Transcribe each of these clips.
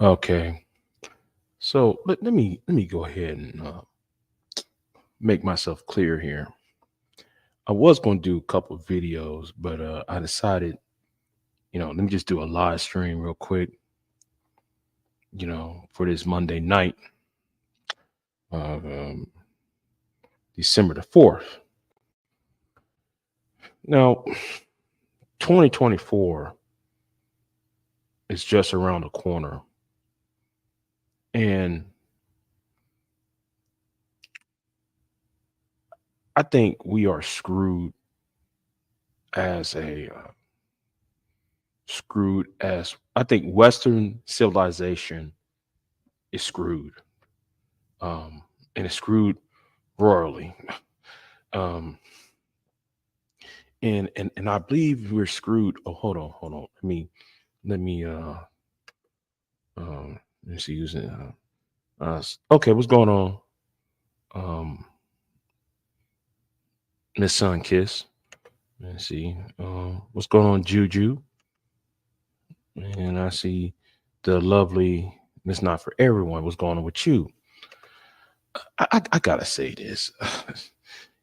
Okay. So let me go ahead and make myself clear here. I was going to do a couple of videos, but I decided, let me just do a live stream real quick, for this Monday night of December the 4th. Now, 2024 is just around the corner. And I think we are screwed as I think Western civilization is screwed. And it's screwed royally. Um, and I believe we're screwed. Oh, hold on. Let me see using okay, what's going on? Um Miss Sun Kiss. Let's see. What's going on, Juju? And I see the lovely Miss Not For Everyone. What's going on with you? I gotta say this.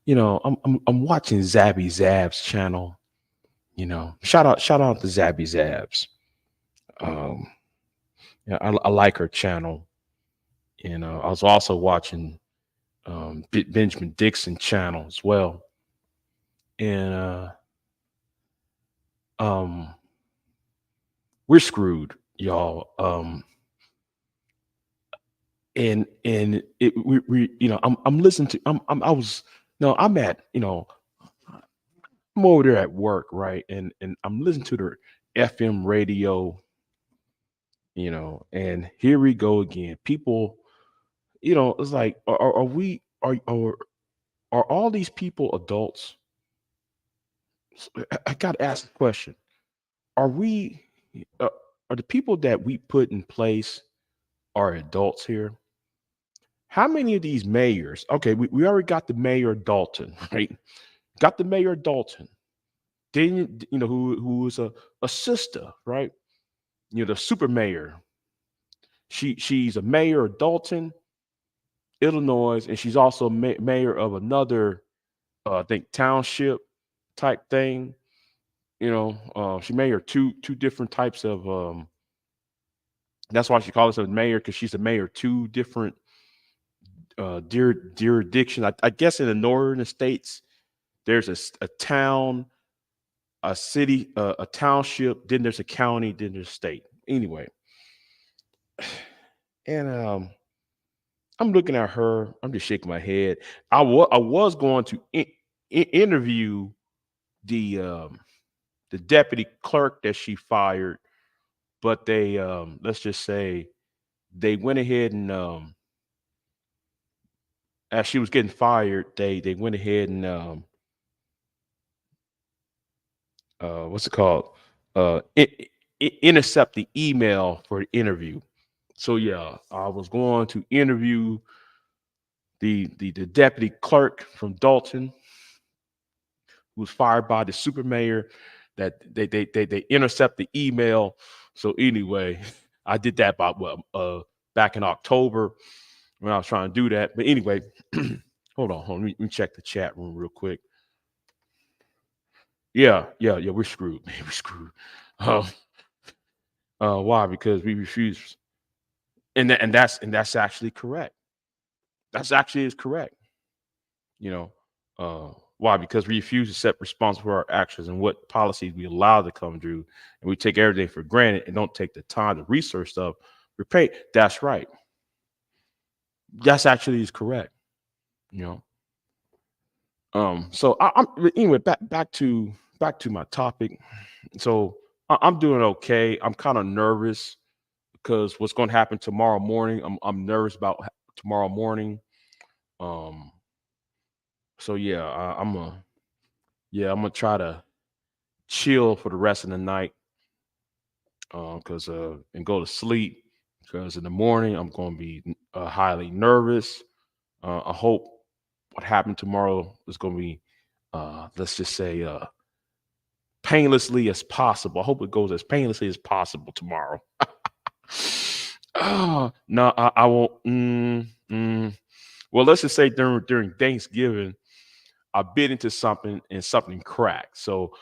I'm watching Zabby Zab's channel. Shout out to Zabby Zabs. Um, yeah, I like her channel. And I was also watching Benjamin Dixon channel as well. And um, we're screwed, y'all. And we I'm listening to I was no I'm at I'm over there at work, right, and I'm listening to the FM radio, and here we go again. People, it's like are we are all these people adults? I got to ask the question: Are we uh, are the people that we put in place are adults here? How many of these mayors? Okay, we already got the mayor Dalton, right? Got the mayor Dalton. Then who is a sister, right? The super mayor. She's a mayor of Dalton, Illinois, and she's also mayor of another, I think, township type thing. She mayor two different types of. That's why she calls herself mayor, because she's a mayor of two different jurisdiction. I guess in the northern states, there's a town, a city, a township. Then there's a county. Then there's a state. Anyway, and I'm looking at her. I'm just shaking my head. I was going to interview the um, the deputy clerk that she fired, but they let's just say they went ahead and as she was getting fired, they went ahead and what's it called? Intercept the email for the interview. So yeah, I was going to interview the deputy clerk from Dalton, who was fired by the super mayor. That they intercept the email. So anyway, I did that about back in October when I was trying to do that. But anyway, hold on. Let me check the chat room real quick. Yeah. We're screwed, man. We're screwed. Um, why? Because we refuse, and that's actually correct. That's actually is correct. You know, why? Because we refuse to accept responsibility for our actions and what policies we allow to come through, and we take everything for granted and don't take the time to research stuff. Repay. That's right. That's actually is correct. You know. So anyway, back to my topic. So I'm doing okay. I'm kind of nervous because what's going to happen tomorrow morning. I'm nervous about tomorrow morning. Um, so yeah, I'm gonna try to chill for the rest of the night, because and go to sleep, because in the morning I'm going to be highly nervous. I hope what happened tomorrow is going to be, let's just say, painlessly as possible. I hope it goes as painlessly as possible tomorrow. No, I won't. Well, let's just say during Thanksgiving, I bit into something and something cracked. So,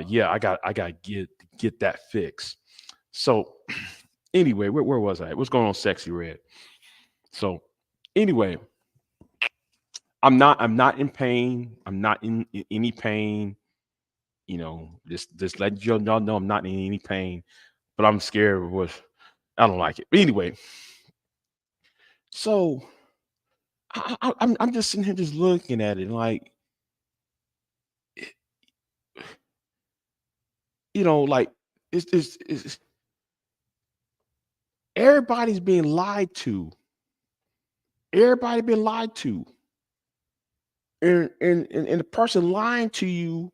yeah, I got to get that fixed. So, anyway, where was I? What's going on, Sexy Red? So, anyway, I'm not in pain. I'm not in any pain. Just let y'all know I'm not in any pain, but I'm scared of what I don't like it. But anyway, so I'm just sitting here just looking at it like, like it's everybody's being lied to. Everybody been lied to, and the person lying to you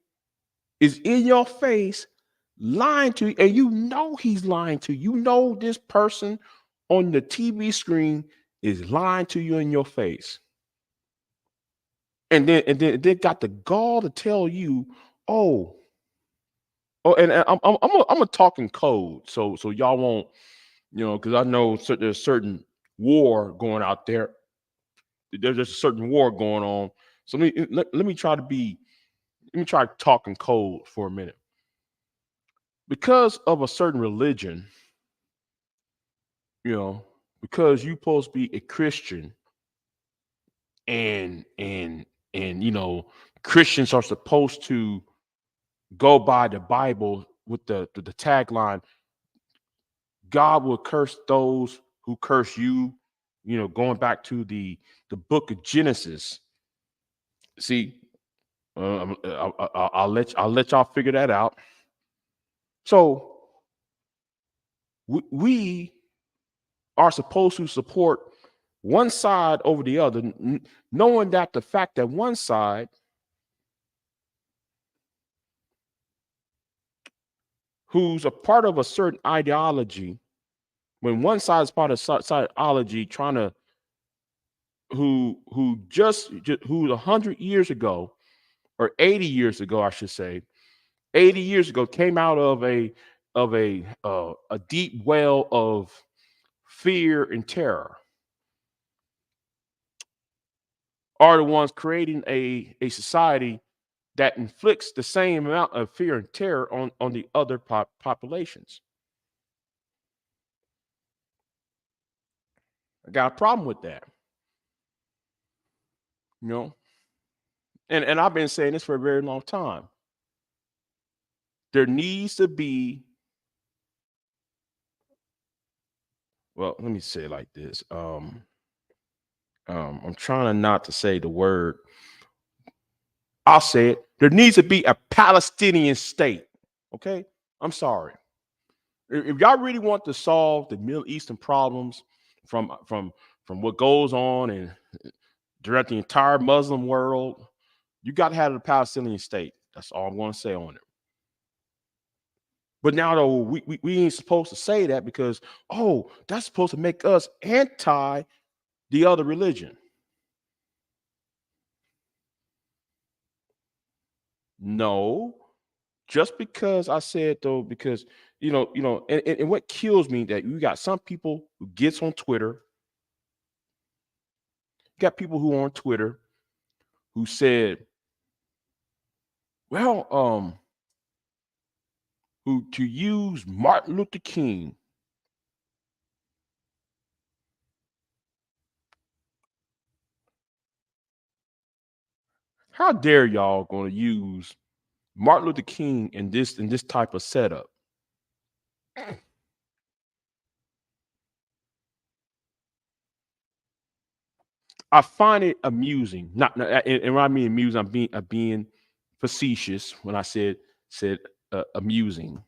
is in your face, lying to you, and you know he's lying to you. You know this person on the TV screen is lying to you in your face, and then they got the gall to tell you, oh, and I'm a talking code, so y'all won't, because I know there's certain war going out there. There's just a certain war going on. So let me try to be let me try to talk in code for a minute. Because of a certain religion, you know, because you supposed to be a Christian, and Christians are supposed to go by the Bible with the tagline, God will curse those who curse you, going back to the book of Genesis. See, I'll let y'all figure that out. So we are supposed to support one side over the other, knowing that the fact that one side who's a part of a certain ideology, when one side is part of ideology, trying to who 100 years ago, or 80 years ago, I should say, 80 years ago, came out of a deep well of fear and terror, are the ones creating a society that inflicts the same amount of fear and terror on the other populations. I got a problem with that, you know. And I've been saying this for a very long time. There needs to be, well, let me say it like this. I'm trying not to say the word. I'll say it. There needs to be a Palestinian state. Okay, I'm sorry. If y'all really want to solve the Middle Eastern problems from what goes on and throughout the entire Muslim world, you got to have a Palestinian state. That's all I'm going to say on it. But now, though, we ain't supposed to say that because, oh, that's supposed to make us anti the other religion. No, just because I said though, because and what kills me that you got some people who gets on Twitter, you got people who are on Twitter who said, well, who to use Martin Luther King. How dare y'all going to use Martin Luther King in this type of setup? I find it amusing. And when I mean amusing, I'm being facetious when I said amusing.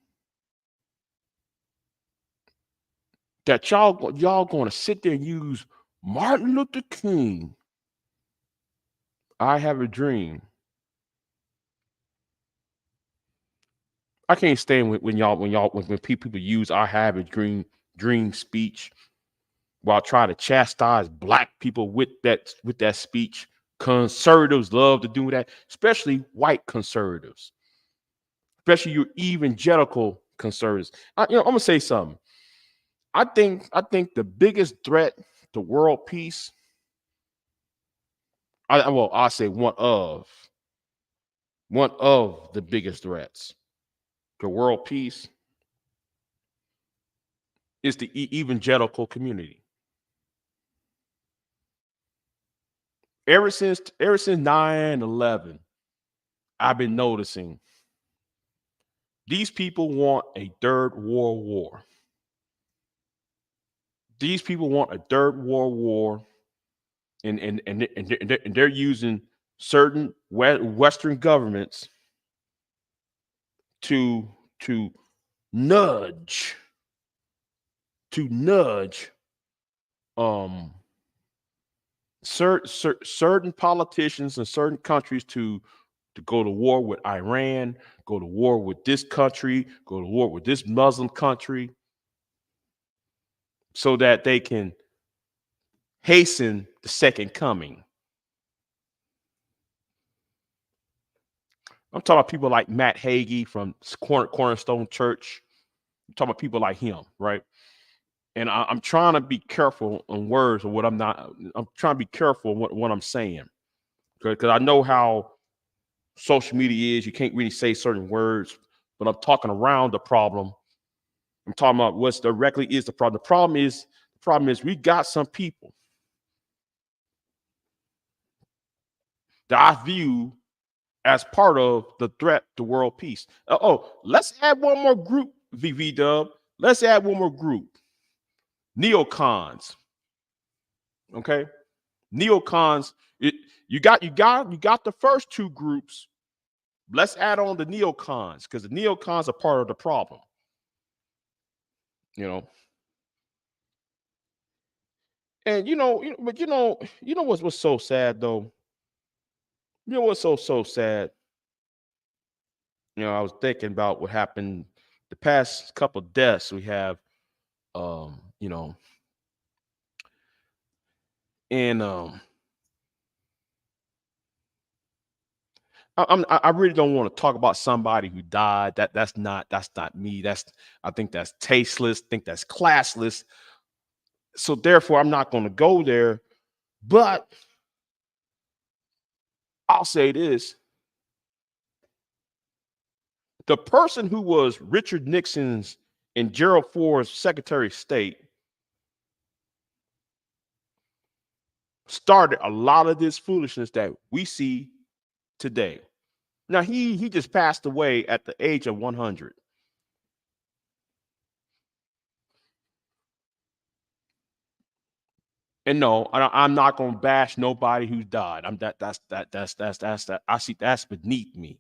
That y'all going to sit there and use Martin Luther King. I have a dream. I can't stand when people use "I have a dream" speech while trying to chastise black people with that speech. Conservatives love to do that, especially white conservatives, especially your evangelical conservatives. I'm gonna say something. I think the biggest threat to world peace, I'll say one of the biggest threats to world peace is the evangelical community. Ever since 9/11, I've been noticing these people want a third world war. These people want a third world war, and they're using certain Western governments to to nudge to nudge um certain politicians in certain countries to go to war with Iran, go to war with this country, go to war with this Muslim country, so that they can hasten the second coming. I'm talking about people like Matt Hagee from Cornerstone Church. I'm talking about people like him, right? And I'm trying to be careful on words or what I'm not. I'm trying to be careful what I'm saying, because I know how social media is. You can't really say certain words, but I'm talking around the problem. I'm talking about what's directly is the problem. The problem is we got some people that I view as part of the threat to world peace. Let's add one more group, VV Dub. Let's add one more group. Neocons. Okay. Neocons. You got the first two groups. Let's add on the neocons, because the neocons are part of the problem. You know, and but what's so sad though. You know what's so sad. I was thinking about what happened the past couple deaths we have. You know, and I really don't want to talk about somebody who died. That's not me. I think that's tasteless. I think that's classless. So therefore, I'm not going to go there. But I'll say this: the person who was Richard Nixon's and Gerald Ford's Secretary of State started a lot of this foolishness that we see today. Now he just passed away at the age of 100. And no, I'm not going to bash nobody who's died. I'm that that's that. I see that's beneath me.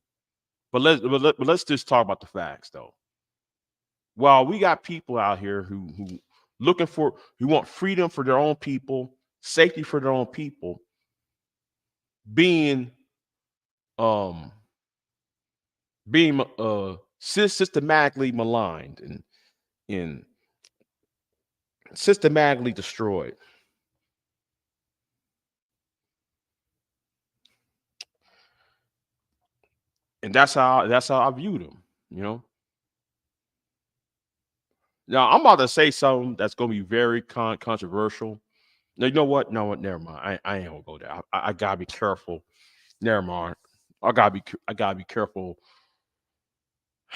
But let's just talk about the facts though. Well, we got people out here who looking for who want freedom for their own people, safety for their own people, being um being systematically maligned and systematically destroyed. And that's how I view them. You know. Now I'm about to say something that's going to be very controversial. No, you know what? No, what? Never mind. I ain't gonna go there. I gotta be careful. Never mind. I gotta be careful.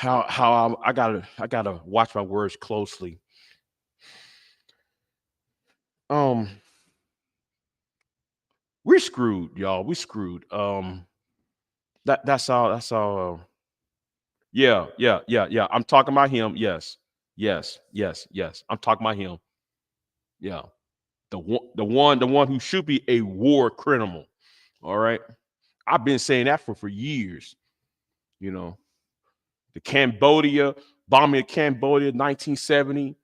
I gotta watch my words closely. Um, we're screwed, y'all. We screwed. That's all. That's all. Yeah, yeah, yeah, yeah. I'm talking about him. Yes, yes, yes, yes. I'm talking about him. Yeah, the one who should be a war criminal. All right. I've been saying that for years. You know, the Cambodia bombing of Cambodia, 1970.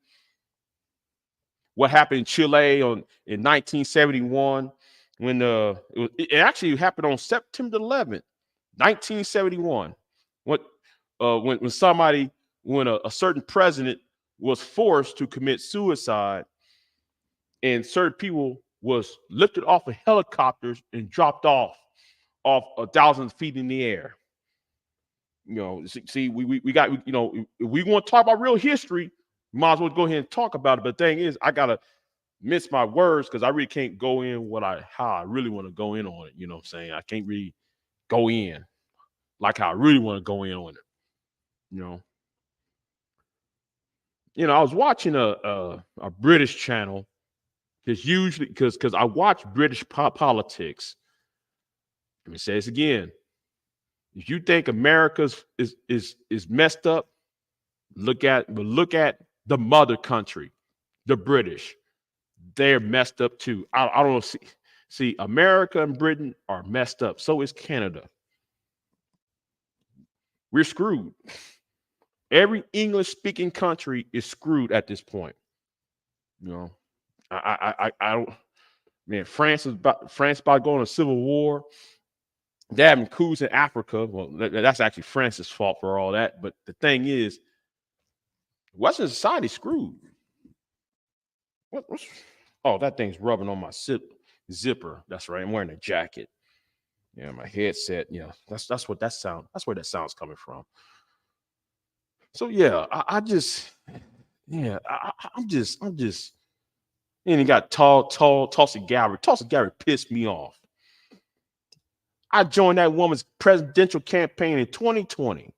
What happened in Chile in 1971 when it actually happened on September 11th, 1971. What when somebody when a certain president was forced to commit suicide, and certain people was lifted off of helicopters and dropped off 1,000 feet in the air. See, we got if we want to talk about real history. Might as well go ahead and talk about it. But the thing is, I gotta mince my words because I really can't go in how I really want to go in on it. You know what I'm saying? I can't really go in like how I really want to go in on it. You know. I was watching a British channel because usually because I watch British politics. Let me say this again. If you think America's is messed up, look at the mother country, the British. They're messed up too. I don't see America and Britain are messed up. So is Canada. We're screwed. Every English speaking country is screwed at this point. You know, I don't. Man, France about to go on a civil war. They're having coups in Africa. Well, that's actually France's fault for all that. But the thing is, Western society screwed. Oh, that thing's rubbing on my zipper. That's right. I'm wearing a jacket. Yeah, my headset. Yeah, that's what that sound. That's where that sound's coming from. So yeah, I just, yeah, I'm just. And he got Tulsi Gabbard. Tulsi Gabbard pissed me off. I joined that woman's presidential campaign in 2020.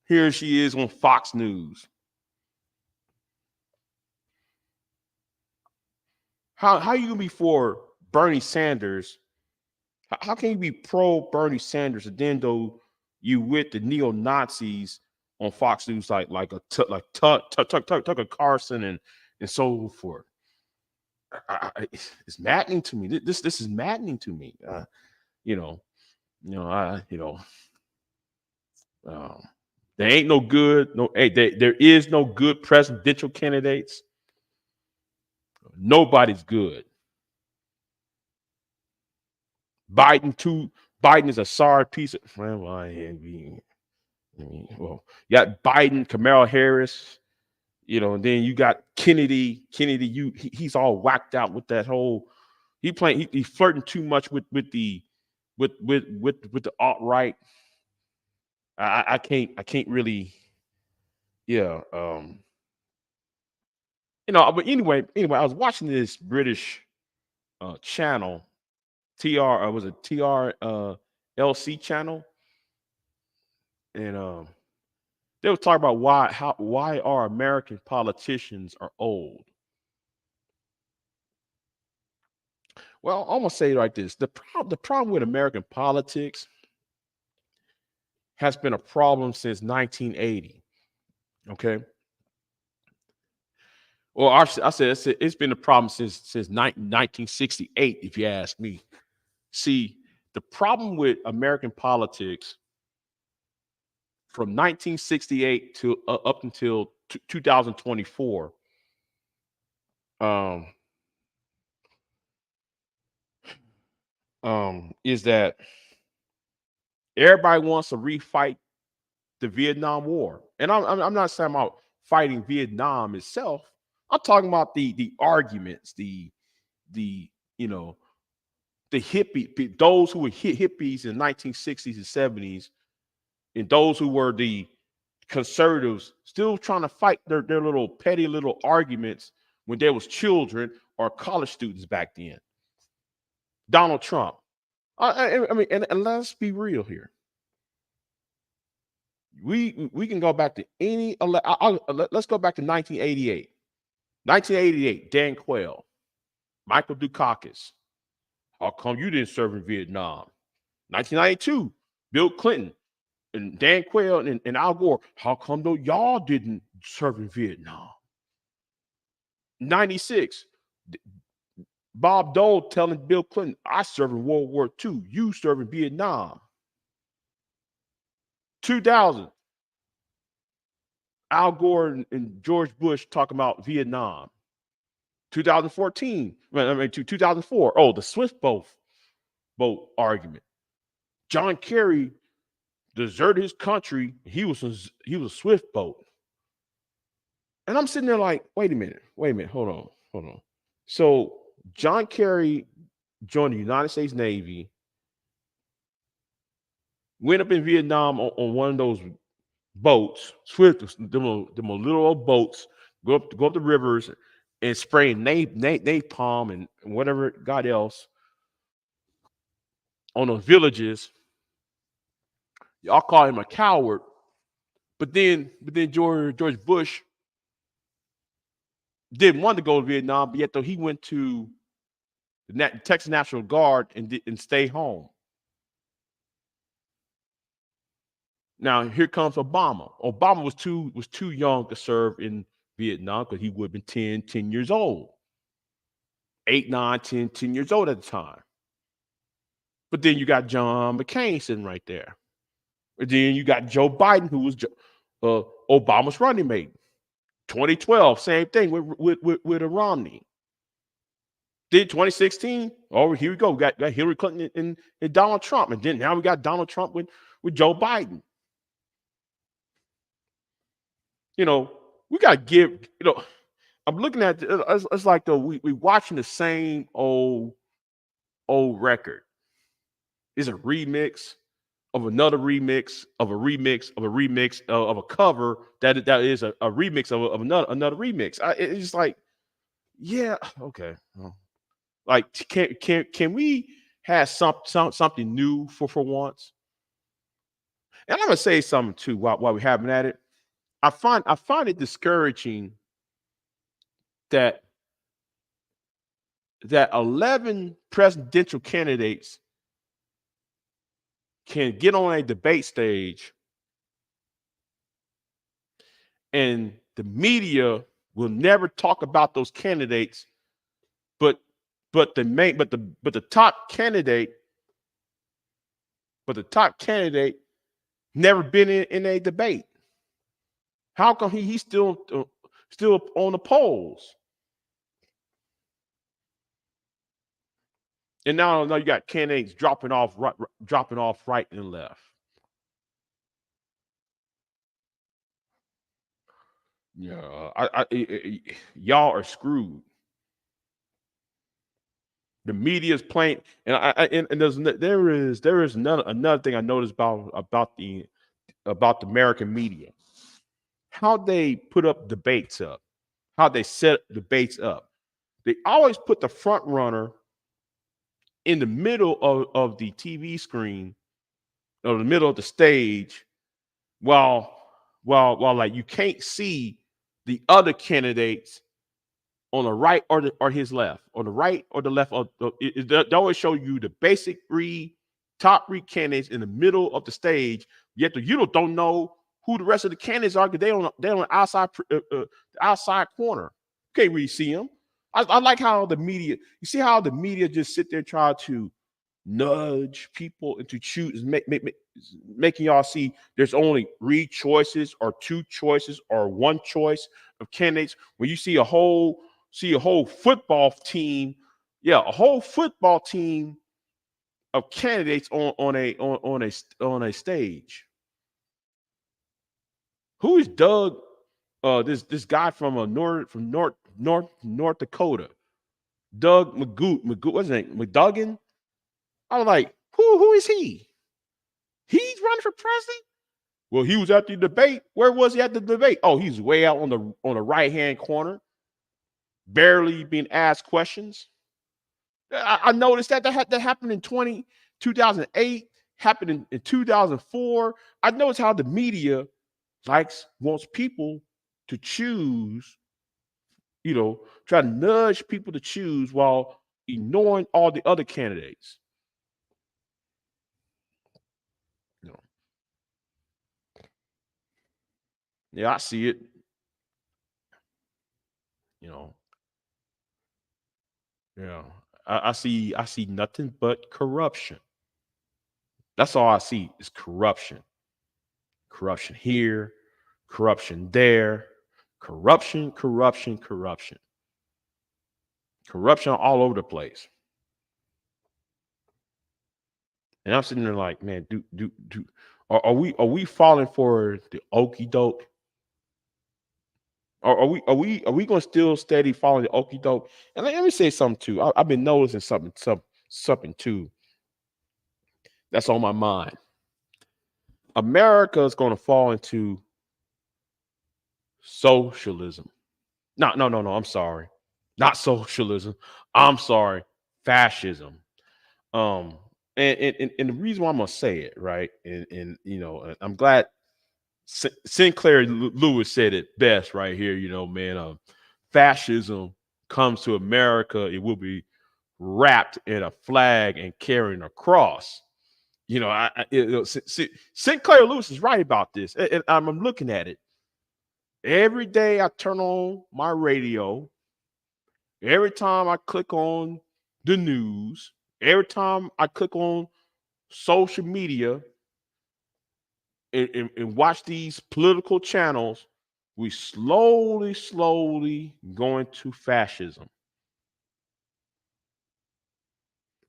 Here she is on Fox News. How you gonna be for Bernie Sanders? How can you be pro Bernie Sanders and then though you with the neo Nazis on Fox News like Tucker Carlson and so forth? It's maddening to me. This is maddening to me. You know, there ain't no good. No, hey, there is no good presidential candidates. Nobody's good. Biden is a sorry piece of. Well, you got Biden, Kamala Harris, and then you got Kennedy. He's all whacked out with that whole. He's flirting too much with the alt right. I can't really. Yeah. But anyway, I was watching this British channel, was it TRLC channel, and they were talking about why our American politicians are old. Well, I'm gonna say it like this: the problem with American politics has been a problem since 1980. Okay. Well, I said it's been a problem since 1968, if you ask me. See, the problem with American politics from 1968 to up until 2024 is that everybody wants to refight the Vietnam War, and I'm not saying about fighting Vietnam itself. I'm talking about the arguments, the the hippie, those who were hippies in the 1960s and 70s, and those who were the conservatives still trying to fight their little petty little arguments when there was children or college students back then. Donald Trump. I mean, and let's be real here. We can go back to any. Let's go back to 1988. 1988, Dan Quayle, Michael Dukakis. How come you didn't serve in Vietnam? 1992, Bill Clinton and Dan Quayle and Al Gore. How come though y'all didn't serve in Vietnam? 96, Bob Dole telling Bill Clinton, I served in World War II. You serve in Vietnam. 2000, Al Gore and George Bush talking about Vietnam. 2014, 2004. Oh, the Swift boat argument. John Kerry deserted his country. He was a Swift boat. And I'm sitting there like, wait a minute, hold on. So John Kerry joined the United States Navy, went up in Vietnam on one of those boats, Swift, them little old boats go up the rivers and spraying napalm and whatever God else on those villages. Y'all call him a coward, but then George Bush didn't want to go to Vietnam, but yet though he went to the Texas National Guard and stay home. Now here comes Obama. Obama was too young to serve in Vietnam because he would have been 10 years old, 8, 9, 10 years old at the time. But then you got John McCain sitting right there. And then you got Joe Biden, who was Obama's running mate. 2012, same thing with Romney. Then 2016, oh, here we go. We got Hillary Clinton and Donald Trump. And then now we got Donald Trump with Joe Biden. We got to give, I'm looking at it's like though we watching the same old record. It's a remix of another remix of a remix of a remix of a cover that is a remix of another remix. It's just like, yeah, okay. Like can we have something new for once? And I'm gonna say something too while we're having at it. I find it discouraging that 11 presidential candidates can get on a debate stage and the media will never talk about those candidates, but the top candidate never been in a debate. How come he's still on the polls? And now you got candidates dropping off right and left. Yeah, y'all are screwed. The media is playing, and there is another thing I noticed about the American media, how they put up debates up, how they set debates up. They always put the front runner in the middle of the TV screen or the middle of the stage, while like you can't see the other candidates on the right or his left, on the right or the left. They always show you the basic top three candidates in the middle of the stage. Yet you don't know who the rest of the candidates are because they're on the outside corner. You can't really see them. I like how the media. You see how the media just sit there and try to nudge people into choose, making y'all see there's only 3 choices or 2 choices or 1 choice of candidates. When you see a whole football team, a whole football team of candidates on a stage. Who is Doug? This guy from North Dakota, Doug Magoo. What's his name? McDuggan. I was like, who is he? He's running for president. Well, he was at the debate. Where was he at the debate? Oh, he's way out on the right hand corner, barely being asked questions. I noticed that happened in 2008, happened in 2004. I noticed how the media wants people to choose, try to nudge people to choose while ignoring all the other candidates. Yeah, I see it. Yeah, I see nothing but corruption. That's all I see is corruption. Corruption here, corruption there, corruption, corruption, corruption. Corruption all over the place. And I'm sitting there like, man, are we falling for the okey doke? Or are we going to still steady following the okey doke? And let me say something too. I've been noticing something too that's on my mind. America is going to fall into socialism. No, no, no, no. I'm sorry. Not socialism. I'm sorry. Fascism. Um, and the reason why I'm gonna say it, right? And I'm glad Sinclair Lewis said it best right here. Man, fascism comes to America, it will be wrapped in a flag and carrying a cross. Sinclair Lewis is right about this, and I'm looking at it every day. I turn on my radio. Every time I click on the news, every time I click on social media and watch these political channels, we slowly going to fascism.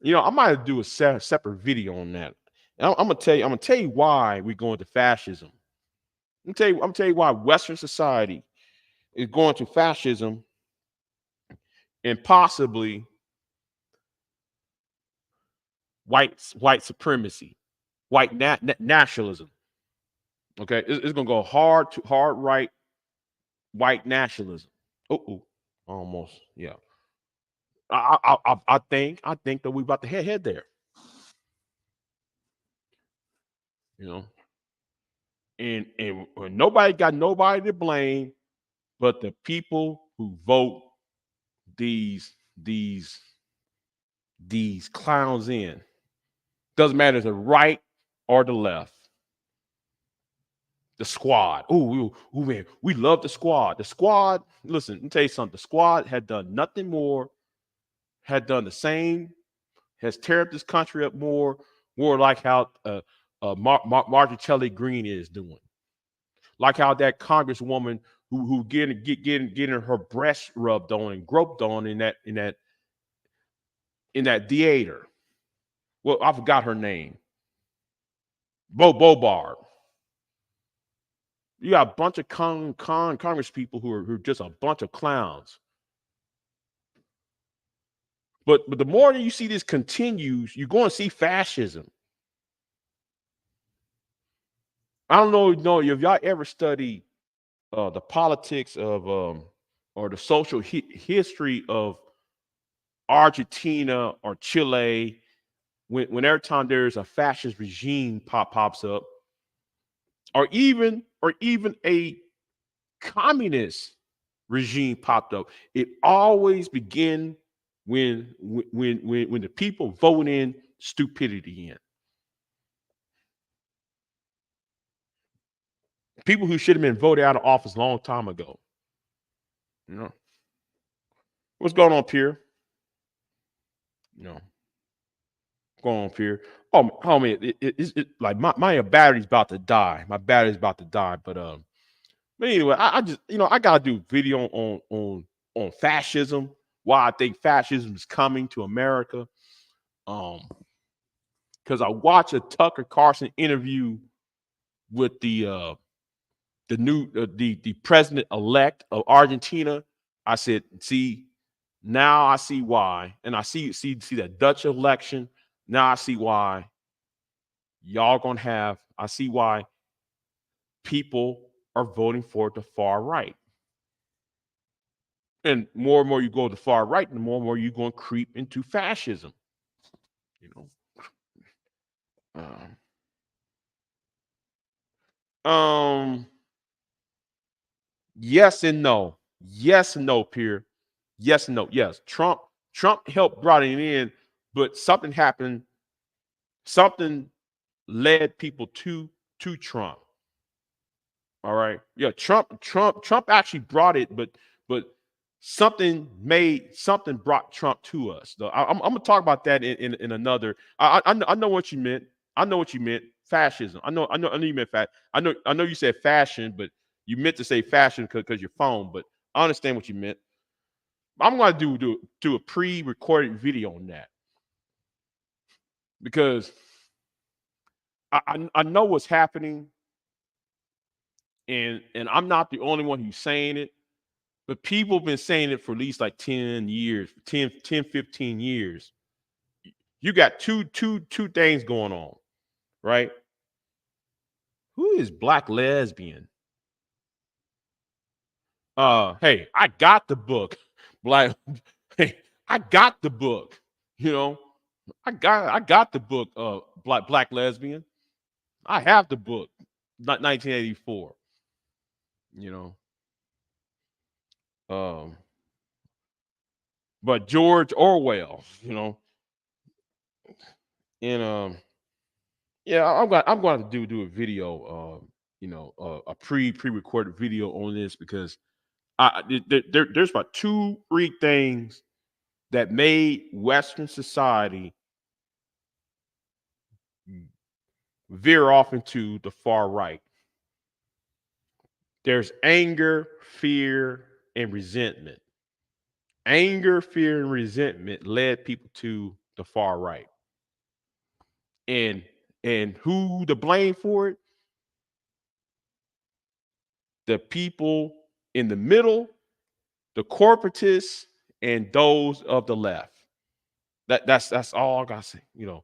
I might do a separate video on that. And I'm gonna tell you why we're going to fascism. I'm gonna tell you why Western society is going to fascism and possibly white supremacy, white nationalism. Okay, it's gonna go hard right white nationalism. Oh, almost, yeah. I think that we about to head there. You know, and nobody got nobody to blame but the people who vote these these these clowns in. Doesn't matter if the right or the left. The squad. Oh man, we love the squad. The squad. Listen, let me tell you something. The squad had done nothing more. Had done the same. Has teared this country up more like how Marjorie Green is doing. Like how that congresswoman who getting her breast rubbed on and groped on in that theater. Well, I forgot her name. Bobar. You got a bunch of Congress people who are just a bunch of clowns. But the more that you see this continues, you're going to see fascism. I don't know if y'all ever studied the politics of or the social history of Argentina or Chile. When every time there's a fascist regime pops up, or even a communist regime popped up, it always begin when the people vote in stupidity in. People who should have been voted out of office a long time ago. You know what's going on, Pierre? You know, going on, Pierre. Oh, homie, like my battery's about to die. My battery's about to die. But anyway, I just I gotta do a video on fascism. Why I think fascism is coming to America. Um, because I watched a Tucker Carlson interview with the president elect of Argentina. I said, see, now I see why, and I see that Dutch election. Now I see why y'all gonna have. I see why people are voting for the far right, and more you go to the far right, the more and more you're going to creep into fascism. You know, um, yes and no, yes and no, Pierre, yes and no, yes. Trump helped brought it in, but something happened. Something led people to Trump. All right. Yeah, Trump actually brought it, but something brought Trump to us. Though I'm gonna talk about that in another. I know what you meant. I know what you meant. Fascism. I know you meant fat. I know you said fashion, but you meant to say fashion because your phone. But I understand what you meant. I'm gonna do a pre-recorded video on that because I know what's happening, and I'm not the only one who's saying it. But people have been saying it for at least like 10 years, 15 years. You got two things going on, right? Who is black lesbian? Hey, I got the book. Black hey, I got the book. You know, I got the book, Black Lesbian. I have the book. Not 1984, you know. Um, but George Orwell, and yeah, I'm going to do a video, a pre-recorded video on this because there's about two, three things that made Western society veer off into the far right. There's anger, fear, and resentment. Anger, fear, and resentment led people to the far right. And who to blame for it? The people in the middle, the corporatists, and those of the left. That's all I gotta say. You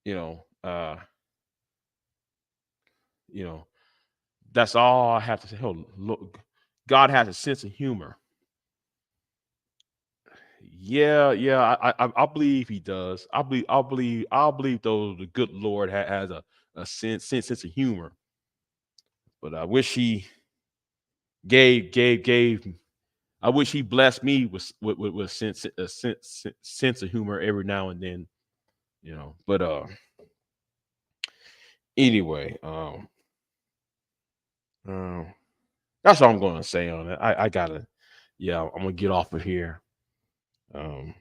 know, uh, you know, that's all I have to say. Oh, look, God has a sense of humor. Yeah, yeah, I believe he does. I believe though the good Lord has a sense of humor. But I wish he gave. I wish he blessed me with sense of humor every now and then. But anyway, um, that's all I'm going to say on it. I gotta, yeah, I'm gonna get off of here. Um,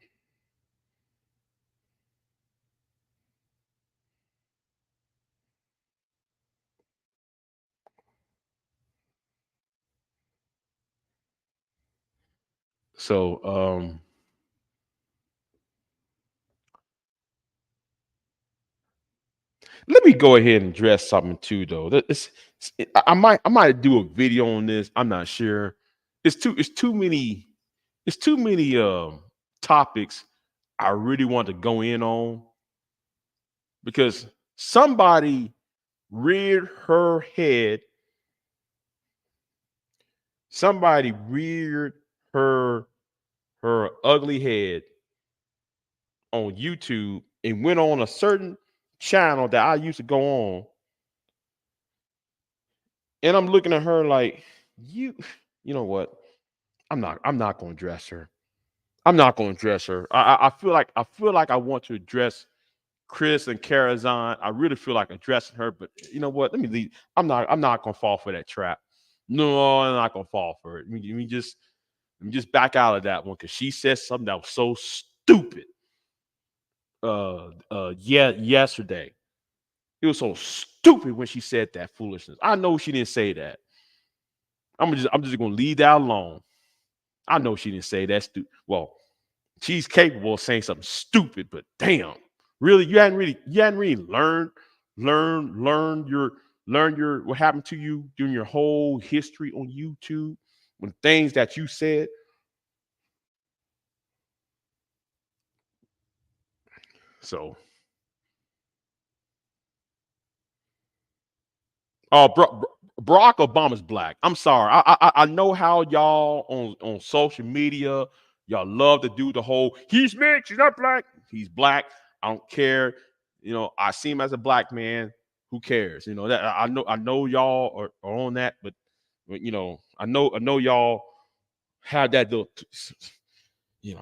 so let me go ahead and address something too, though. I might do a video on this. I'm not sure. It's too many topics I really want to go in on because somebody reared her head. Somebody reared her her ugly head on YouTube and went on a certain channel that I used to go on, and I'm looking at her like, you know what? I'm not going to address her. I'm not going to address her. I feel like I want to address Chris and Karazhan. I really feel like addressing her, but you know what? Let me leave. I'm not gonna fall for that trap. No, I'm not gonna fall for it. Let me just back out of that one because she said something that was so stupid. Yeah, yesterday. It was so stupid when she said that foolishness. I know she didn't say that. I'm just gonna leave that alone. I know she didn't say that stupid. Well, she's capable of saying something stupid, but damn, really, you hadn't really learned your what happened to you during your whole history on YouTube when things that you said. So, oh, Barack Obama's black. I'm sorry. I know how y'all on social media y'all love to do the whole he's mixed, he's not black. He's black. I don't care. I see him as a black man. Who cares? That I know y'all are on that, but I know y'all have that little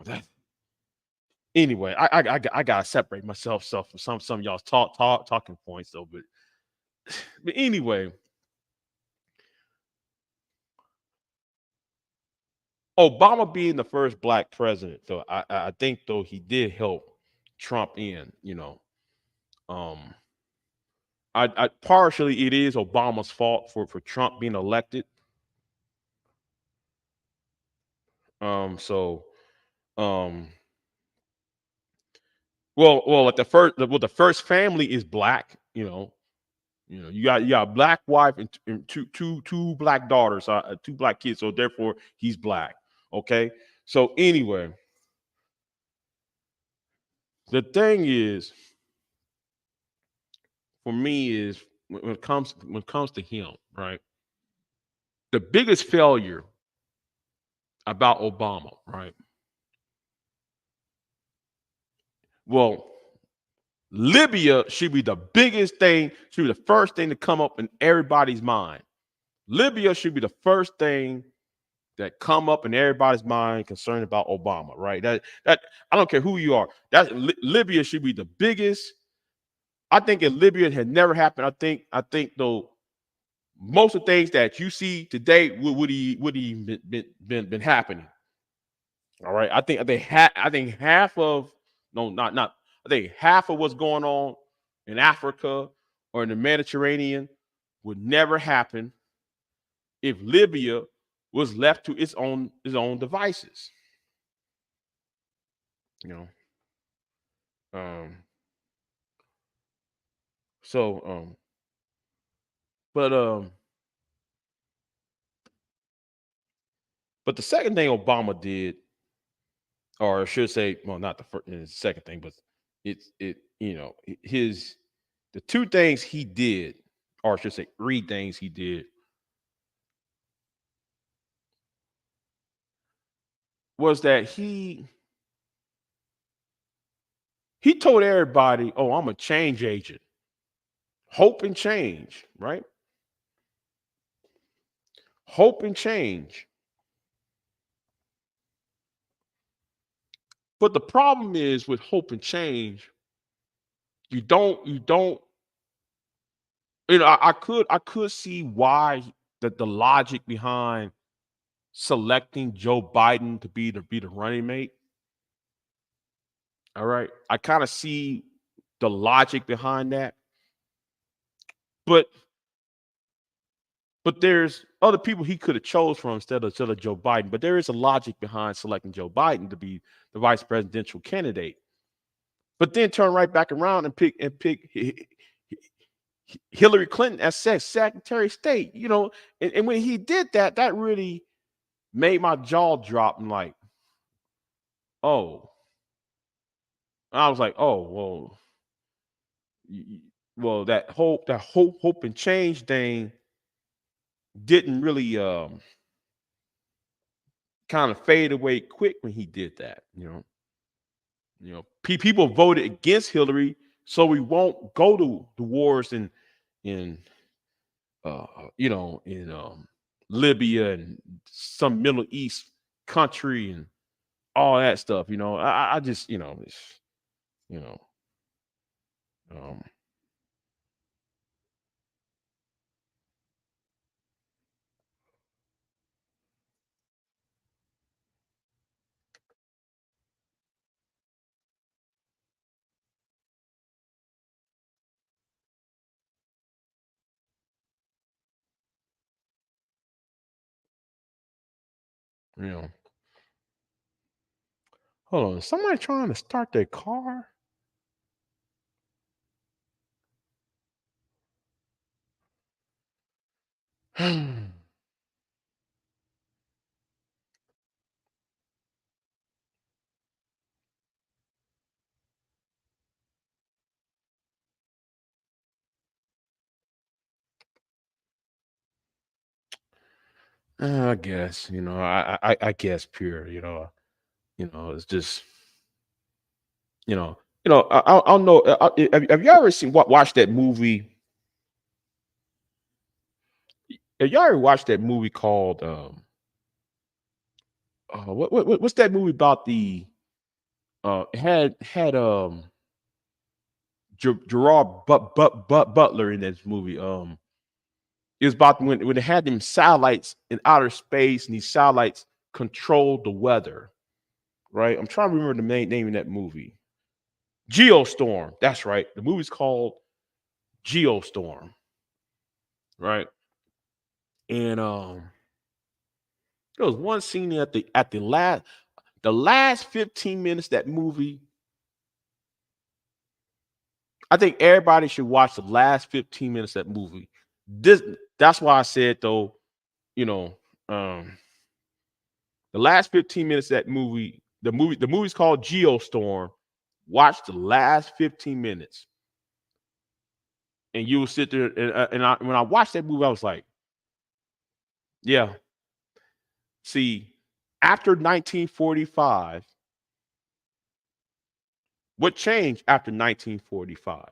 that anyway. I gotta separate myself from some of y'all's talking points though, but anyway. Obama being the first black president, though, I think though he did help Trump in. Um, I partially it is Obama's fault for Trump being elected. So, um, well, at the first family is black. You got a black wife and two black daughters, two black kids. So therefore, he's black. Okay. So anyway, the thing is, for me is when it comes to him, right? The biggest failure. about Obama, right? Well, Libya should be the biggest thing, should be the first thing to come up in everybody's mind. Libya should be the first thing that come up in everybody's mind concerned about Obama, right? That I don't care who you are. That Libya should be the biggest. I think if Libya had never happened, I think though most of the things that you see today would he been happening. All right. I think half of no not I think half of what's going on in Africa or in the Mediterranean would never happen if Libya was left to its own devices. You know. Um so but but the second thing Obama did, or I should say, well, not the first, the second thing, but his the two things he did, or I should say, three things he did, was that he told everybody, "Oh, I'm a change agent, hope and change, right? Hope and change." But the problem is with hope and change, you don't. I could see why the logic behind selecting Joe Biden to be the running mate. All right. I kind of see the logic behind that. But there's other people he could have chose from instead of Joe Biden. But there is a logic behind selecting Joe Biden to be the vice presidential candidate. But then turn right back around and pick Hillary Clinton as Secretary of State. And when he did that, that really made my jaw drop. And like, oh, I was like, oh, well, well, that hope and change thing didn't really kind of fade away quick when he did that. People voted against Hillary, so we won't go to the wars in in Libya and some Middle East country and all that stuff. I just you know um you know. Hold on, is somebody trying to start their car? I guess I guess pure. It's just you know I'll know. Have you ever watched that movie? Have you ever watched that movie called what's that movie about the had Gerard Butler in this movie. It was about when they had them satellites in outer space, and these satellites controlled the weather. Right? I'm trying to remember the main name of that movie. Geostorm. That's right. The movie's called Geostorm. Right? And there was one scene at the last 15 minutes of that movie. I think everybody should watch the last 15 minutes of that movie. This That's why I said though, you know, um, the last 15 minutes of that movie, the movie's called Geostorm. Watch the last 15 minutes, and you will sit there when I watched that movie, I was like, yeah, see, After 1945, what changed after 1945?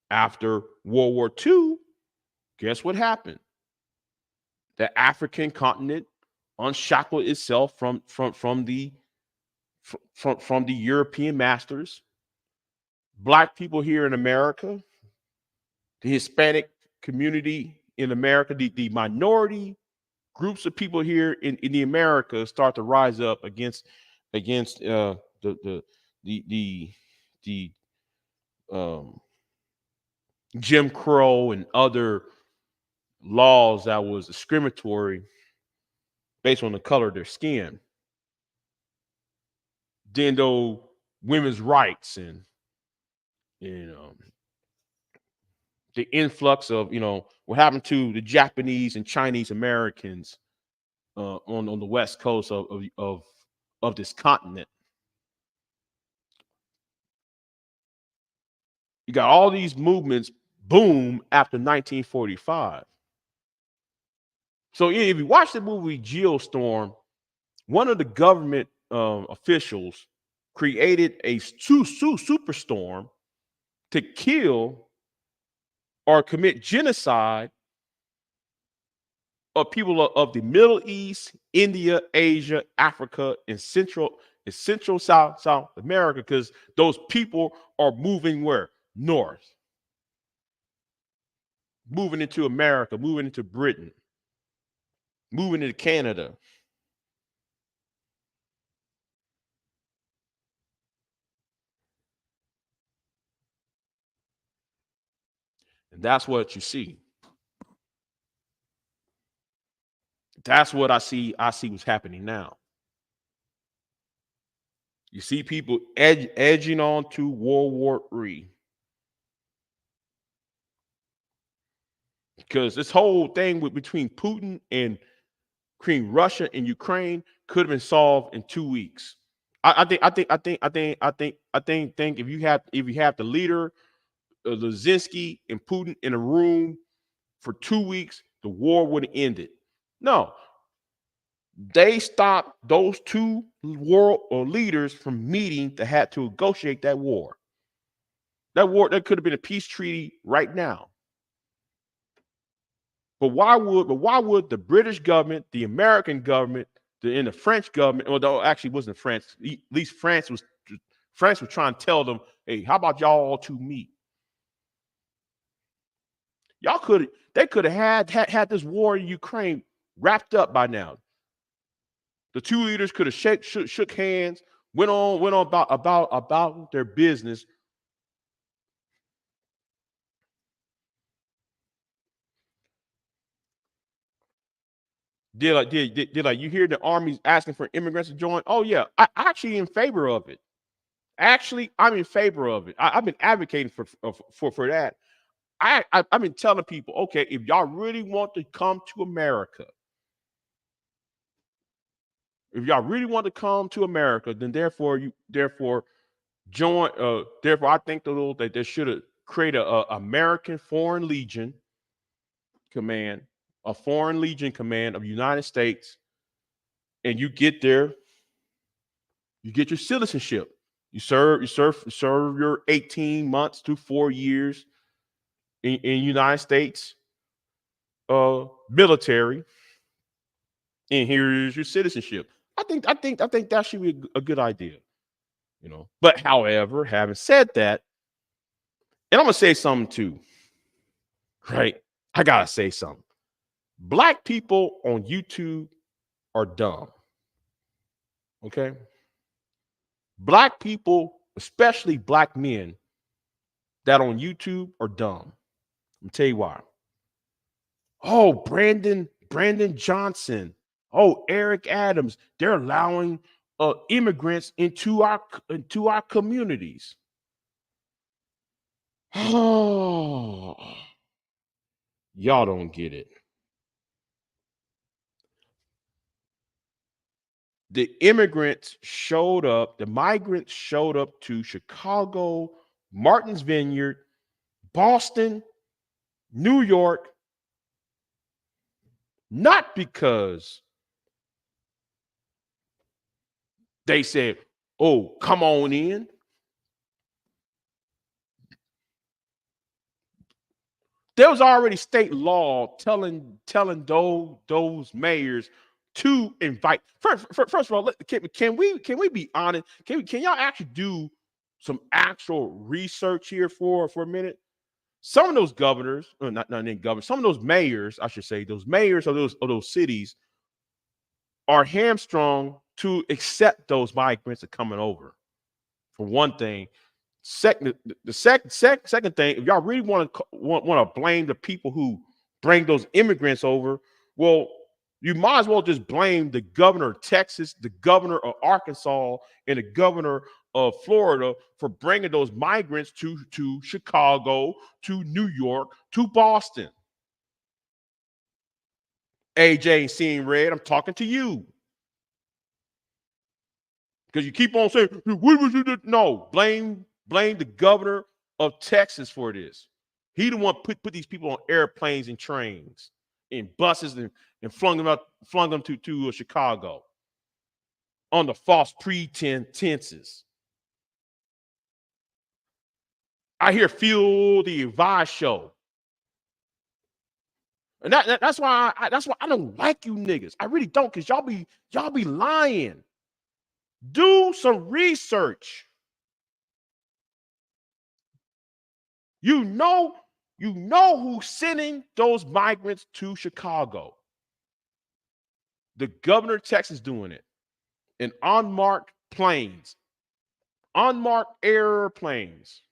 After World War II, guess what happened? The African continent unshackled itself from the European masters. Black people here in America, the Hispanic community in America, the minority groups of people here in the Americas start to rise up against the the um, Jim Crow and other laws that was discriminatory based on the color of their skin. Then though women's rights and you know the influx of what happened to the Japanese and Chinese Americans on the west coast of this continent. You got all these movements boom after 1945. So if you watch the movie Geostorm, one of the government officials created a superstorm to kill or commit genocide of people of the Middle East, India, Asia, Africa, and Central South America, because those people are moving where? North. Moving into America, moving into Britain, moving into Canada. And that's what you see. That's what I see. I see what's happening now. You see people edging on to World War III. Because this whole thing between Putin and between Russia and Ukraine could have been solved in 2 weeks. I think if you have the leader Zelensky and Putin in a room for 2 weeks, the war would have ended. No, they stopped those two world leaders from meeting that had to negotiate that war. That could have been a peace treaty right now. But why would the British government, the American government, and the French government, although actually it wasn't France, at least France was trying to tell them, hey, how about y'all all two meet? They could have had this war in Ukraine wrapped up by now. The two leaders could have shook hands, went on about their business. Did like you hear the armies asking for immigrants to join? Oh yeah, I actually in favor of it. Actually, I'm in favor of it. I've been advocating for that. I've been telling people, okay, if y'all really want to come to America, then therefore join. Therefore, I think that they should have created a American Foreign Legion command, a Foreign Legion command of the United States, and you get there, you get your citizenship. You serve your 18 months to 4 years in United States military, and here is your citizenship. I think that should be a good idea, But however, having said that, and I'm gonna say something too, right? I gotta say something. Black people on YouTube are dumb. Okay. Black people, especially black men that on YouTube are dumb. I'll tell you why. Oh, Brandon Johnson. Oh, Eric Adams. They're allowing immigrants into our communities. Oh, y'all don't get it. The migrants showed up to Chicago, Martins Vineyard, Boston, New York, not because They said, "Oh, come on in." There was already state law telling those mayors to invite. First of all, can we be honest? Can y'all actually do some actual research here for a minute? Some of those governors, or not named governors, some of those mayors, I should say, those mayors of those cities are hamstrung to accept those migrants that are coming over. For one thing, second thing, if y'all really want to blame the people who bring those immigrants over, well, you might as well just blame the governor of Texas, the governor of Arkansas, and the governor of Florida for bringing those migrants to Chicago, to New York, to Boston. AJ seeing red, I'm talking to you. Because you keep on saying, what was you do? No, blame the governor of Texas for this. He the one put these people on airplanes and trains and buses and flung them to Chicago on the false pretenses. I hear Phil the Advice show. And that's why I don't like you niggas. I really don't, because y'all be lying. Do some research. You know who's sending those migrants to Chicago. The governor of Texas doing it in unmarked planes, unmarked airplanes.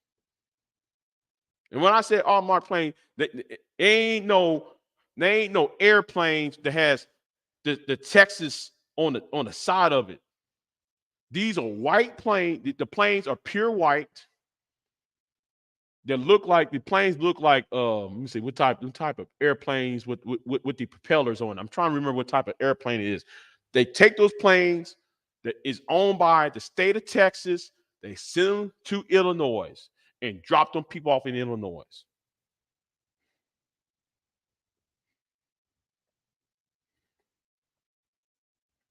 And when I say unmarked plane, there ain't no airplanes that has the Texas on the side of it. These are white planes. The planes are pure white. The planes look like let me see what type of airplanes with the propellers on. I'm trying to remember what type of airplane it is. They take those planes that is owned by the state of Texas, they send them to Illinois and drop them people off in Illinois.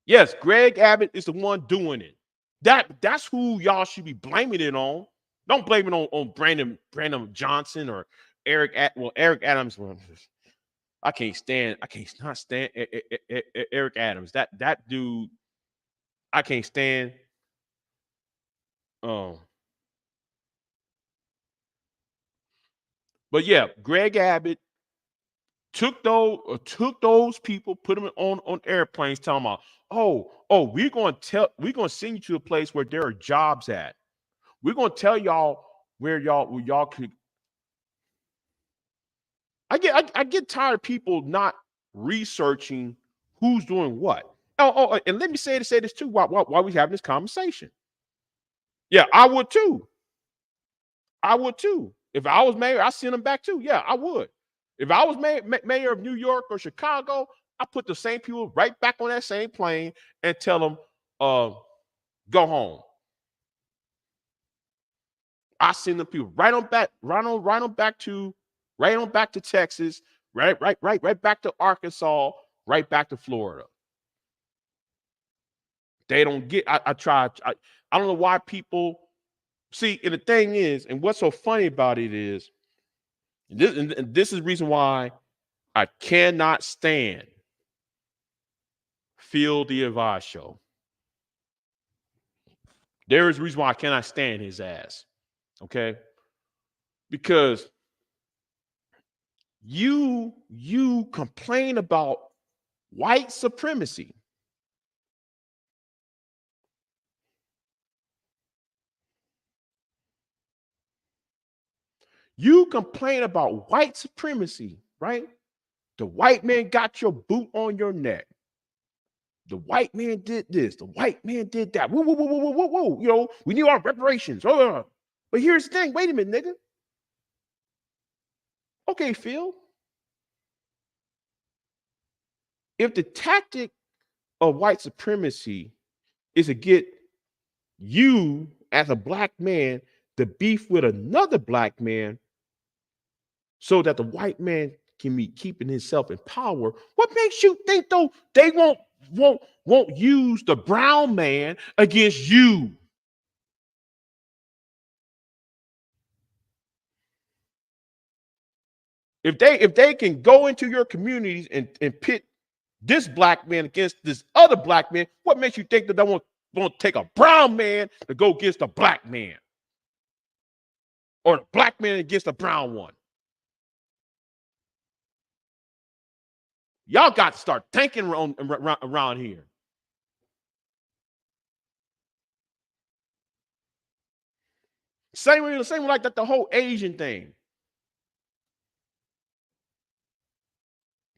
Yes, Greg Abbott is the one doing it. That's who y'all should be blaming it on. Don't blame it on Brandon Johnson or Eric Adams. I can't not stand Eric Adams. That dude, I can't stand. Um, but yeah, Greg Abbott took those people, put them on airplanes, tell them, we're gonna send you to a place where there are jobs at. We're gonna tell y'all where y'all could. I get tired of people not researching who's doing what. And let me say this too. While we having this conversation, yeah, I would too. I would too. If I was mayor, I send them back too. Yeah, I would. If I was mayor of New York or Chicago, I put the same people right back on that same plane and tell them, go home. I send the people right on back to Texas, right back to Arkansas, right back to Florida. They don't get. I don't know why people see. And the thing is, and what's so funny about it is, this is the reason why I cannot stand Phil the Advice show. There is a reason why I cannot stand his ass. Okay, because you complain about white supremacy. You complain about white supremacy, right? The white man got your boot on your neck. The white man did this. The white man did that. Whoa, whoa, whoa, whoa, whoa, whoa. You know, we need our reparations. Oh, but here's the thing. Wait a minute, nigga. Okay, Phil. If the tactic of white supremacy is to get you as a black man to beef with another black man so that the white man can be keeping himself in power, what makes you think though they won't won't use the brown man against you. If they can go into your communities and pit this black man against this other black man, what makes you think that they won't take a brown man to go against a black man, or the black man against a brown one? Y'all got to start thinking around here. Same way like that, the whole Asian thing.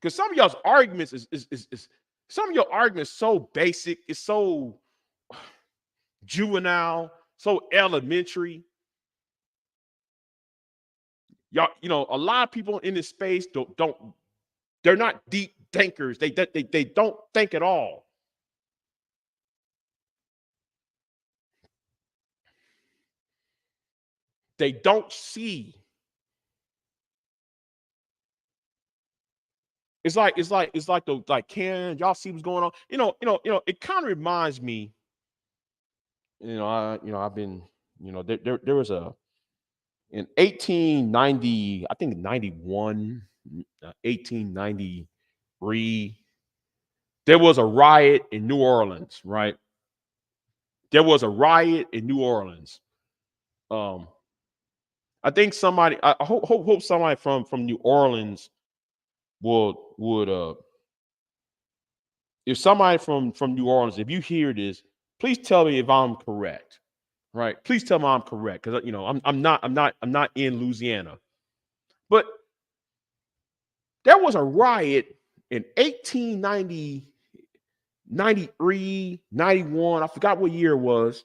Because some of y'all's arguments is some of your arguments so basic, it's so juvenile, so elementary. Y'all, a lot of people in this space don't they're not deep thinkers. They don't think at all. They don't see. It's like the can y'all see what's going on. It kind of reminds me. I've been, there was in 1890, I think 91, 1893, there was a riot in New Orleans, right? There was a riot in New Orleans. I think somebody, I hope somebody from New Orleans would if somebody from New Orleans, if you hear this, please tell me if I'm correct, right? Please tell me I'm correct, because I'm not in Louisiana, but there was a riot in 1890, 93, 91. I forgot what year it was.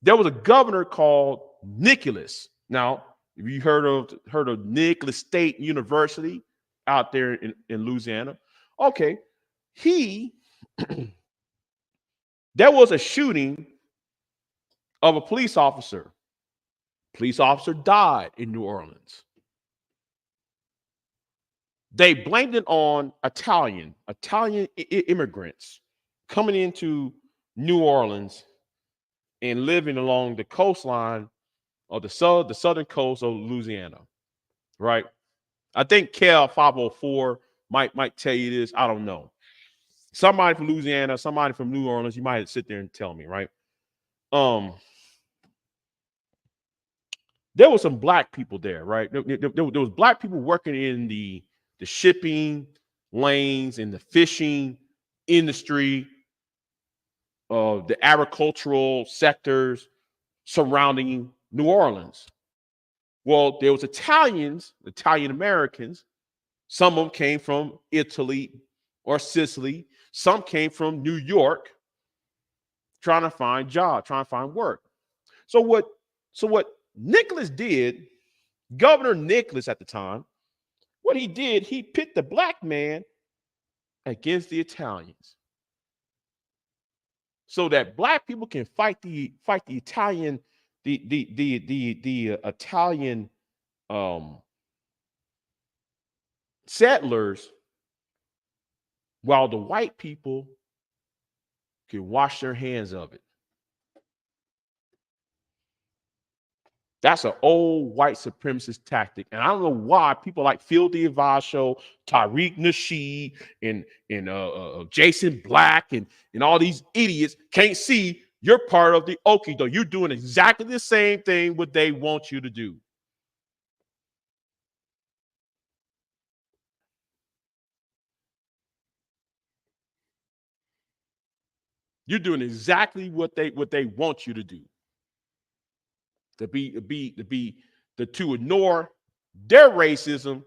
There was a governor called Nicholas. Now, if you heard of Nicholas State University out there in Louisiana, okay, there was a shooting of a police officer. Police officer died in New Orleans. They blamed it on Italian immigrants coming into New Orleans and living along the coastline of the southern coast of Louisiana, right? I think Cal 504 might tell you this. I don't know. Somebody from Louisiana, somebody from New Orleans, you might sit there and tell me, right? There was some black people there, right? There was black people working in the shipping lanes and the fishing industry, the agricultural sectors surrounding New Orleans. Well, there was Italian Americans. Some of them came from Italy or Sicily. Some came from New York, trying to find jobs, trying to find work. So what Nicholas did, Governor Nicholas at the time, what he did, he pit the black man against the Italians, so that black people can fight the Italian, the Italian settlers, while the white people can wash their hands of it. That's an old white supremacist tactic. And I don't know why people like Phil Diavaco, Tariq Nasheed, and Jason Black, and all these idiots can't see you're part of the Okie doke. You're doing exactly the same thing what they want you to do. You're doing exactly what they want you to do. To ignore their racism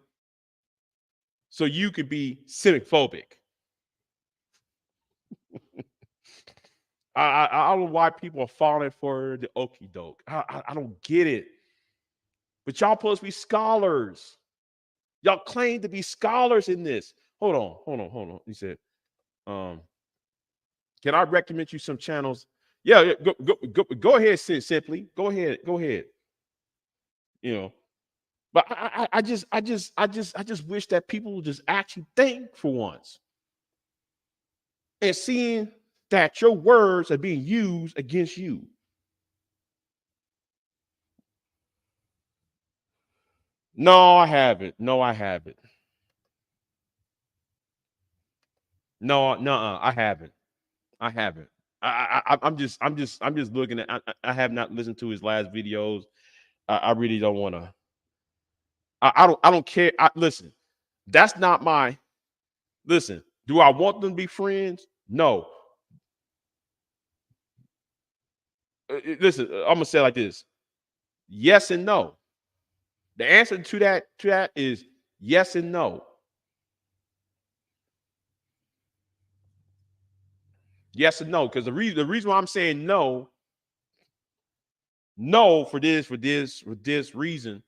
so you can be civic phobic. I don't know why people are falling for the okie doke. I don't get it. But y'all supposed to be scholars. Y'all claim to be scholars in this. Hold on. He said, can I recommend you some channels? Yeah, go ahead, simply. Go ahead. But I just wish that people would just actually think for once. and seeing that your words are being used against you. No, I haven't. No, I haven't. No, no, I haven't. I haven't. I'm just looking at. I have not listened to his last videos. I really don't want to. I don't care. Listen, that's not my. Listen, do I want them to be friends? No. Listen, I'm gonna say it like this: yes and no. The answer to that is yes and no. Yes and no. Because the reason why I'm saying no, no for this reason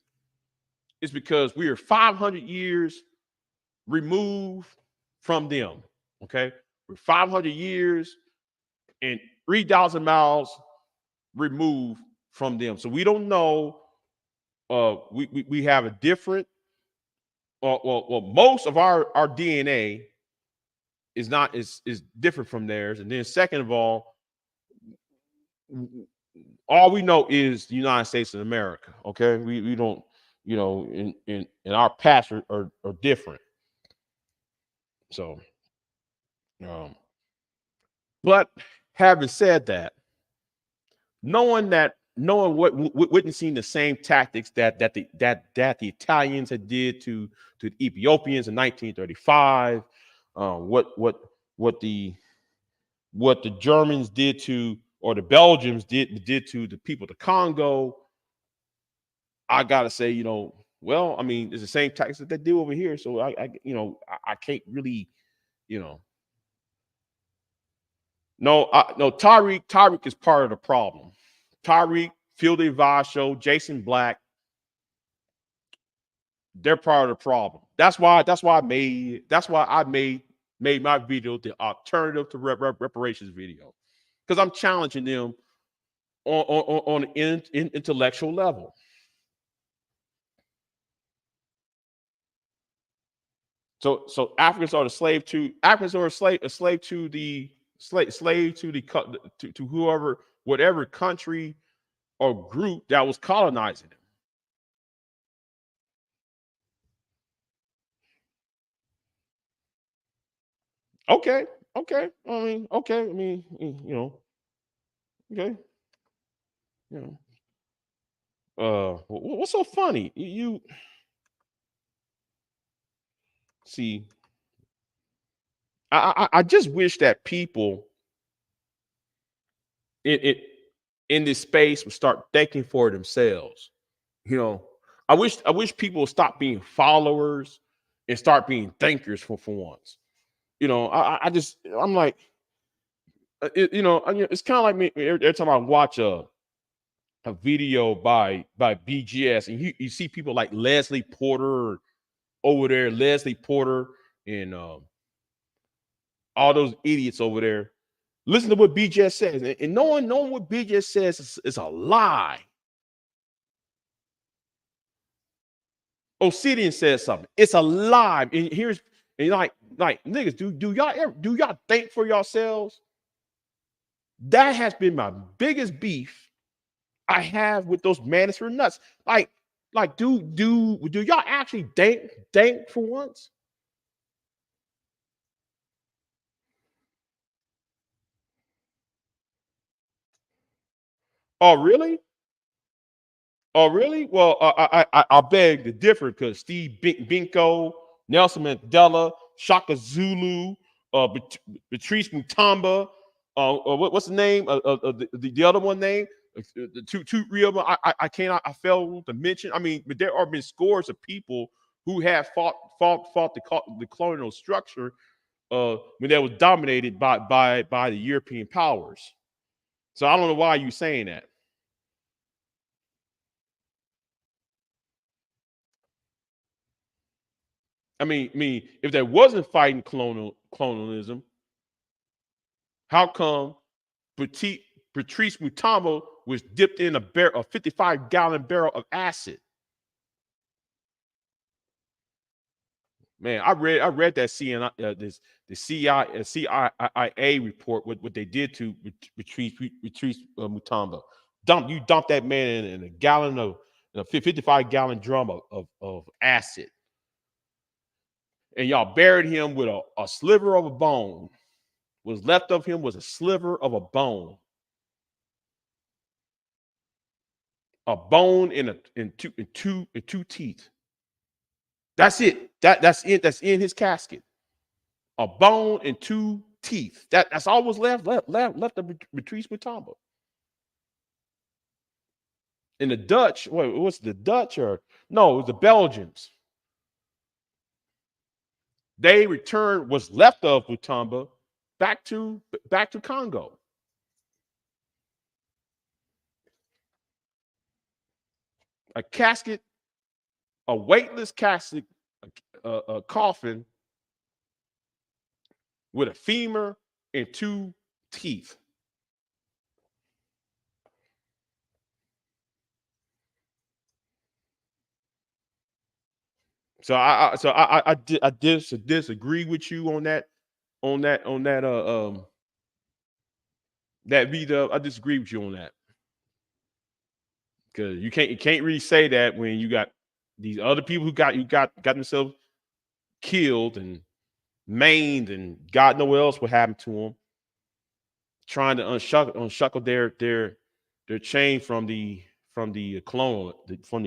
is because we are 500 years removed from them. Okay, we're 500 years and 3,000 miles removed from them. So we don't know. We have a different. Well, most of our DNA is not is different from theirs. And then second of all we know is the United States of America. Okay, we don't, in our past are different. So, um, but having said that, witnessing the same tactics that the Italians had did to the Ethiopians in 1935, what the what the Germans did to, or the Belgians did to the people of the Congo. I gotta say, well, I mean, it's the same tactics that they do over here. So I can't really, you know, no, Tyreek is part of the problem. Tyreek, Field Show, Jason Black, they're part of the problem. That's why I made my video the alternative to reparations video, because I'm challenging them on an intellectual level. So Africans are a slave to the slave to the to whoever, whatever country or group that was colonizing them. Okay, okay. I mean, okay. I mean, okay. You know, what's so funny? You see, I just wish that people in in this space would start thinking for themselves. You know, I wish people would stop being followers and start being thinkers for once. I'm like, it's kind of like me every time I watch a video by BGS, and you see people like Leslie Porter over there, Leslie Porter, and all those idiots over there. Listen to what BGS says, and knowing what BGS says is a lie. Obsidian says something. It's a lie. And like niggas, do y'all think for yourselves? That has been my biggest beef I have with those Manosphere nuts. Do y'all actually think for once? Oh, really? Oh, really? Well, I beg to differ, because Steve Binko, Nelson Mandela, Shaka Zulu, Patrice Mutamba, what's the name? The other one name? The two real. I cannot. I failed to mention. I mean, but there have been scores of people who have fought the colonial structure when that was dominated by the European powers. So I don't know why you saying that. I mean, if there wasn't fighting colonialism, how come Petit, Patrice Mutombo was dipped in a 55-gallon barrel of acid? Man, I read that CNI the CIA report what they did to Retrieve Mutombo. You dump that man in a gallon of a 55-gallon drum of acid, and y'all buried him with a sliver of a bone. Was left of him was a sliver of a bone in two teeth. That's it. That's it. That's in his casket. A bone and two teeth. That's all was left of Patrice Mutombo. And the Dutch, what's the Dutch or no, it was the Belgians. They returned what's left of Mutombo back to Congo. A casket, a weightless casket, a coffin with a femur and two teeth. So I disagree with you on that V-Dub. I disagree with you on that because you can't really say that when you got these other people who got themselves killed and maimed and God knows what else would happen to them, trying to unshuckle their chain from the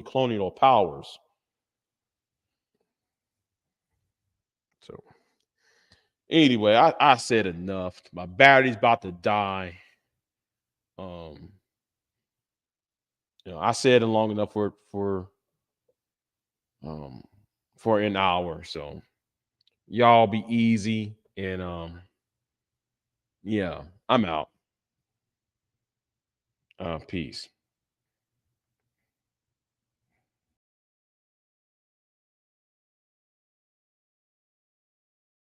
colonial powers. So anyway, I said enough. My battery's about to die. Um, I said it long enough um for an hour. So y'all be easy and yeah, I'm out. Peace.